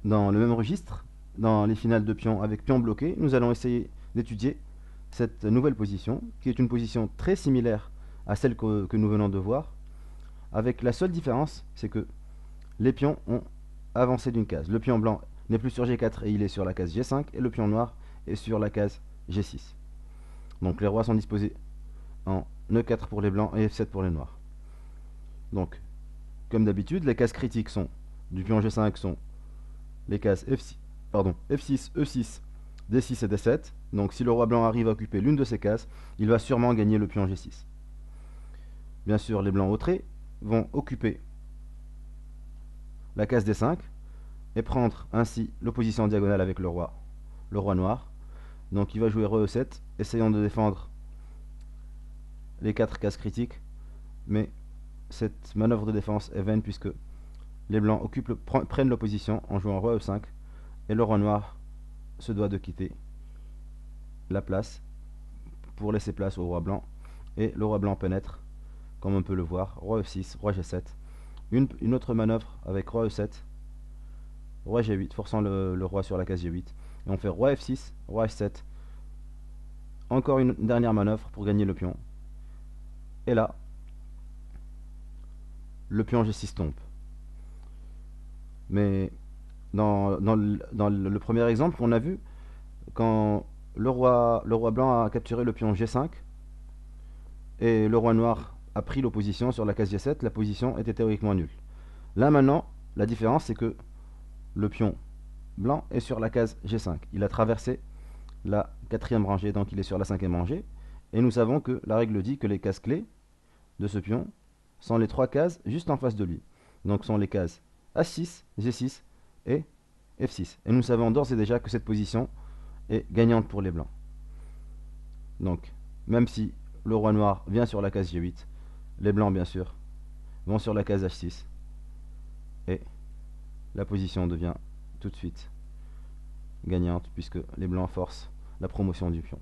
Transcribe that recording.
Dans le même registre, dans les finales de pion avec pion bloqué, nous allons essayer d'étudier cette nouvelle position, qui est une position très similaire à celle que nous venons de voir, avec la seule différence, c'est que les pions ont avancé d'une case. Le pion blanc n'est plus sur G4 et il est sur la case G5, et le pion noir est sur la case G6. Donc les rois sont disposés en E4 pour les blancs et F7 pour les noirs. Donc, comme d'habitude, les cases critiques du pion G5 sont les cases F6, F6, E6, D6 et D7. Donc si le roi blanc arrive à occuper l'une de ces cases, il va sûrement gagner le pion G6. Bien sûr, les blancs autrés vont occuper la case D5 et prendre ainsi l'opposition en diagonale avec le roi noir. Donc il va jouer roi E7, essayant de défendre les 4 cases critiques, mais cette manœuvre de défense est vaine puisque les blancs prennent l'opposition en jouant roi E5 et le roi noir se doit de quitter la place pour laisser place au roi blanc, et le roi blanc pénètre comme on peut le voir, roi F6, roi G7, une autre manœuvre avec roi E7, roi G8, forçant le roi sur la case G8, et on fait roi F6, roi H7, encore une dernière manœuvre pour gagner le pion, et là le pion G6 tombe. Mais dans le premier exemple qu'on a vu, quand le roi blanc a capturé le pion G5 et le roi noir a pris l'opposition sur la case G7, la position était théoriquement nulle. Là maintenant, la différence c'est que le pion blanc est sur la case G5. Il a traversé la quatrième rangée, donc il est sur la cinquième rangée. Et nous savons que la règle dit que les cases clés de ce pion sont les 3 cases juste en face de lui. Donc sont les cases A6, G6 et F6. Et nous savons d'ores et déjà que cette position est gagnante pour les blancs. Donc, même si le roi noir vient sur la case G8, les blancs bien sûr vont sur la case H6 et la position devient tout de suite gagnante puisque les blancs forcent la promotion du pion.